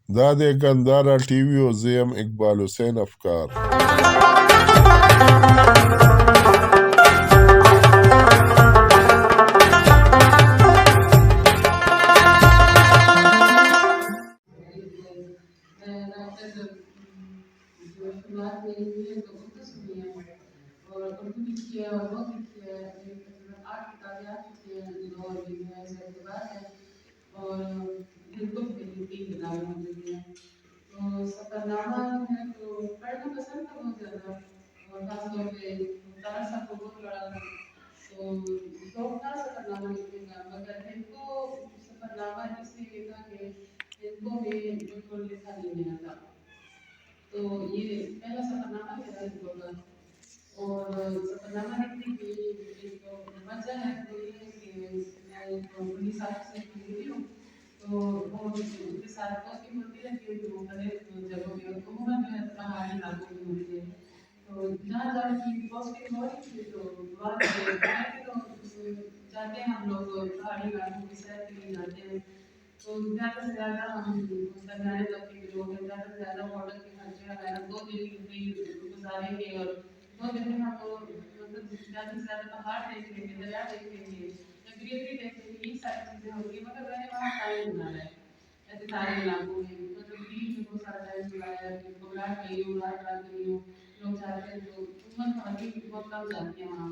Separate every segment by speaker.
Speaker 1: دادے Gandhara T V و زیم اقبال حسین افکار
Speaker 2: اور بالکل تین کتابیں ہوتی ہیں تو سفر نامہ ہے تو پڑھنا پسند تھا بہت زیادہ اور خاص طور پہ مختار صاحب کو بہت بڑا تو شوق تھا سفر نامہ لکھنے کا مگر ان کو سفر نامہ اس لیے لکھا کہ ان کو بھی بالکل لکھا نہیں آتا تو یہ پہلا سفر نامہ میرا ان کو کا اور سفر نامہ لکھنے کی ایک وجہ ہے تو یہ ہے کہ میں پولیس آفیسر کی بیٹی ہوں تو وہ ان کے ساتھ پوسٹنگ ہوتی رہتی ہے جو مختلف جگہوں میں عموماً جو ہے پہاڑی علاقوں میں ہوتی ہے تو جہاں جہاں کی پوسٹنگ ہو رہی تھی تو وہاں پہ تو جاتے ہیں ہم لوگ پہاڑی علاقوں کی سیر کے لیے جاتے ہیں تو زیادہ سے زیادہ ہم درمیانے طبقے کے لوگ ہیں زیادہ سے زیادہ ہوٹل کے خرچے وغیرہ 2 دن کی گزاریں گے اور 2 دن میں ہم لوگ مطلب زیادہ سے زیادہ پہاڑ دیکھ لیں گے دریا دیکھ لیں گے گرینری دیکھ لیں گے یہ ساری چیزیں ہوتی ہیں مگر میں نے وہاں ٹائم گزارا ہے ایسے سارے علاقوں میں مطلب دل میں بہت سارا ٹائم گزارا ہے گھبراہٹ گئی ہوں راہٹ گئی ہوں لوگ جاتے ہیں تو عموماً خواتین بہت کم جاتی ہیں وہاں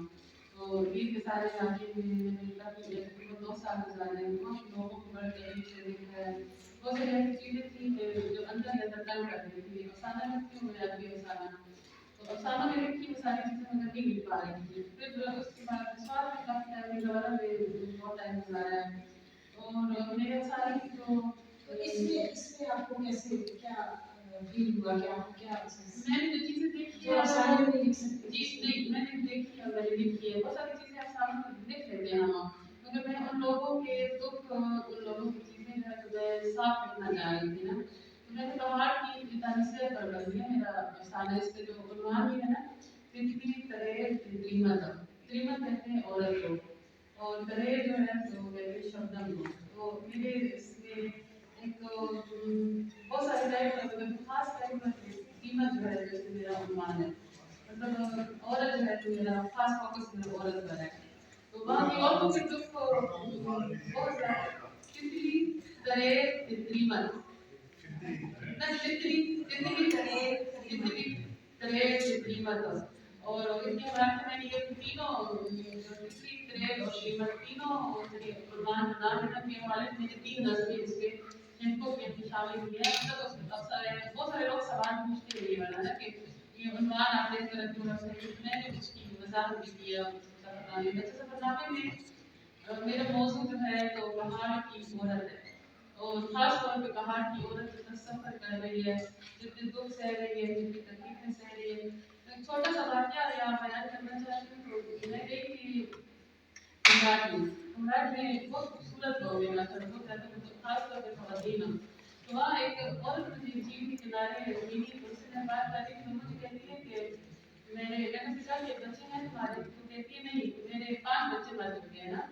Speaker 2: تو دل کے سارے علاقے میں میں نے کافی 2 سال گزارے ہیں وہاں کے لوگوں کو بڑے قریب سے دیکھا ہے بہت ساری ایسی چیزیں تھیں جو اندر اندر تنگ کرتی تھی افسانہ لکھتی ہوں میں ابھی افسانہ تو افسانہ میں لکھی وہ ساری چیزیں مگر نہیں لکھ پا رہی تھی پھر اس کے بعد سوال میں کافی ٹائم دوبارہ میں بہت ٹائم گزارا ہے اور میرے سارے جو اس میں آپ کو کیسے کیا فیل ہوا کہ آپ کو کیا میں نے جو چیزیں دیکھی ہیں افسانے میں لکھ سکتے جی نہیں میں نے دیکھی ہے میں نے لکھی ہے بہت ساری چیزیں افسانوں میں لکھ لیتے ہیں ہم مگر میں ان لوگوں کے دکھ ان لوگوں کی چیزیں جو ہے تو میں صاف لکھنا چاہ رہی تھی نا تو میں نے پہاڑ کی تنسیہ پر کر دیا میرا افسانہ اس پہ جو عنوان بھی ہے نا تتلی ترے تریمت تریمت کہتے ہیں عورت کو اور ترے جو ہے تو کہتے ہیں شبنم کو تو میرے اس میں ایک بہت سارے ٹائپ خاص ٹائپ کا قیمت جو ہے جیسے میرا عنوان ہے مطلب عورت جو ہے تو میرا خاص فوکس میرا عورت پر ہے تو وہاں کی عورتوں کے دکھ بہت زیادہ تتلی ترے تریمت نہ تتلی ترے تریمت اور اس کے بعد میں نے یہ تینوں تتلی ترے اور شریمت تینوں قربان نام کے والد نے 3 نسلیں اس پہ ان کو بھی شامل کیا مطلب بہت سارے لوگ سوال پوچھتے ہیں یہ والا نا کہ یہ عنوان آپ نے کر کیوں رکھا میں نے اس کی وضاحت بھی کیا سفرنامے میں سفرنامے میں میرا موضوع جو ہے تو پہاڑ کی عورت ہے اور خاص طور پہ پہاڑ کی عورت جتنا سفر کر رہی ہے جتنے دکھ سہ رہی ہے جتنی تکلیفیں سہ رہی ہے ایک چھوٹا سا واقعہ یہاں بیان کرنا چاہتی ہوں تو میں گئی تھی امراٹ میں بہت خوبصورت لوگ ہیں بہت زیادہ خاص طور پہ خواتین تو وہاں ایک عورت مجھے جھیل کے کنارے ملی تو اس سے میں بات کر رہی تھی مجھے کہتی ہے کہ میں نے کہا کہ بچے ہیں تمہارے تو کہتی ہے نہیں میرے 5 بچے مر چکے ہیں نا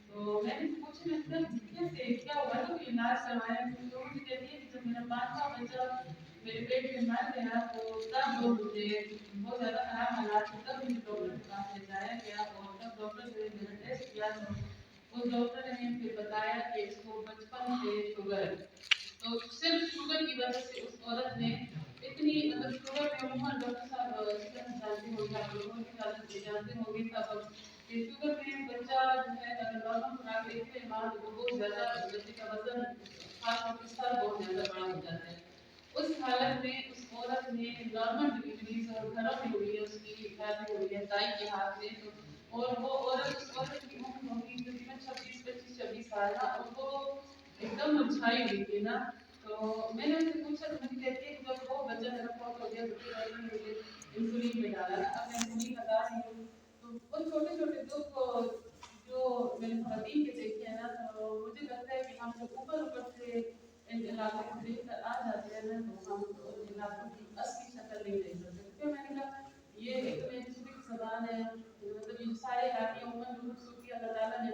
Speaker 2: تو میں نے پوچھا میں کیسے کیا ہوا تو علاج کروایا تو مجھے کہتی ہے کہ جب میرا 5واں بچہ میرے پیٹ میں مر گیا تو تب مجھے بہت زیادہ خراب حالات تھے تب مجھے ڈاکٹر کے پاس لے جایا گیا اور تب ڈاکٹر نے میرا ٹیسٹ کیا تو اس ڈاکٹر نے پھر بتایا کہ اس کو بچپن سے شوگر ہے تو صرف شوگر کی وجہ سے اس عورت نے اتنی مطلب شوگر میں عموماً ڈاکٹر صاحب جانتے ہوں گے آپ لوگوں کی جانتے ہوں گے تب کہ شوگر میں بچہ جو ہے اگر نارمل خوراک لیتے ہیں ماں تو بہت زیادہ بچے کا وزن خاص طور پر سر بہت زیادہ بڑا ہو جاتا ہے اس حالت میں اس عورت نے نارمل ڈلیوری اور گھروں میں ہوئی ہے اس کی شادی ہوئی ہے دائی کے ہاتھ میں اور وہ عورت اس عورت کی عمر ہوگی تقریباً 26 سال اور وہ ایک دم مرجھائی ہوئی تھی نا تو میں نے ان سے پوچھا تو مجھے کہتی ہے کہ جب وہ بچہ میرا فوت ہو گیا تو مجھے انسولین میں ڈالا نا اب میں انسولین لگا رہی ہوں تو وہ چھوٹے چھوٹے دکھ جو میں نے خواتین کے دیکھے ہیں نا تو مجھے لگتا ہے کہ ہم جب اوپر سے ان علاقوں کو دیکھ کر آ جاتے ہیں نا تو ہم ان علاقوں کی اصلی شکل نہیں دیکھ سکتے کیونکہ میں نے کہا یہ ایک میری زبان ہے مطلب یہ سارے علاقے عموماً خوبصورتی اللہ تعالیٰ نے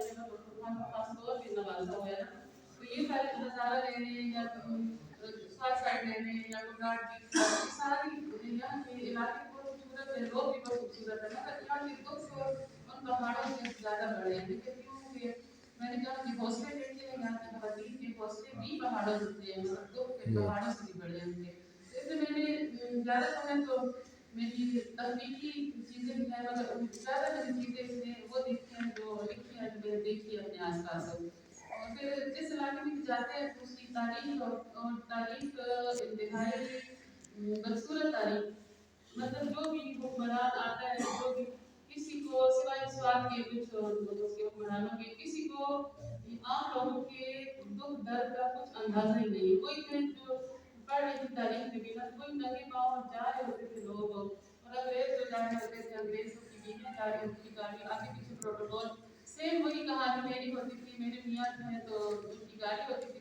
Speaker 2: ہمیں خاص طور پہ نوازا ہوا ہے نا تو یہ سارے نظارہ لینے یا ساتھ پڑھ لینے یا گھبراہٹ کی ساری یہاں کے علاقے بہت خوبصورت ہے، لوگ بھی بہت خوبصورت ہے، مگر یہاں کے دکھ ان پہاڑوں سے زیادہ بڑے ہیں لیکن کیونکہ میں نے کہا کہ حوصلے دیکھے ہیں یہاں کی خواتین کے حوصلے بھی پہاڑوں سے ہیں، مگر دکھ کے
Speaker 1: Yeah.
Speaker 2: پہاڑوں سے بھی بڑے ہیں ان کے۔ اس لیے میں نے زیادہ سمے تو میری تخلیقی چیزیں بھی ہیں مگر زیادہ میری چیزیں اس میں وہ دیکھی ہیں جو لکھی ہیں جو میں نے دیکھی ہے اپنے آس پاس۔ اور پھر جس علاقے میں جاتے ہیں تو اس کی تاریخ اور تاریخ انتہائی بدصورت تاریخ، مطلب جو بھی حکمران آتا ہے جو بھی کسی کو سوائے اس بات کے کچھ اس کے حکمرانوں کے کسی کو عام لوگوں کے دکھ درد کا کچھ اندازہ ہی نہیں، کوئی میں جو پڑھ رہی تھی تاریخ میں بھی کوئی ننگے پاؤں جا رہے ہوتے تھے لوگ اور انگریز جو جا رہے ہوتے تھے انگریزوں کی بیویاں جا رہی ہوتی تھی گاڑی آگے پیچھے پروٹوکول سیم وہی کہانی میری ہوتی تھی، میرے میاں جو ہے تو ان کی گاڑی ہوتی تھی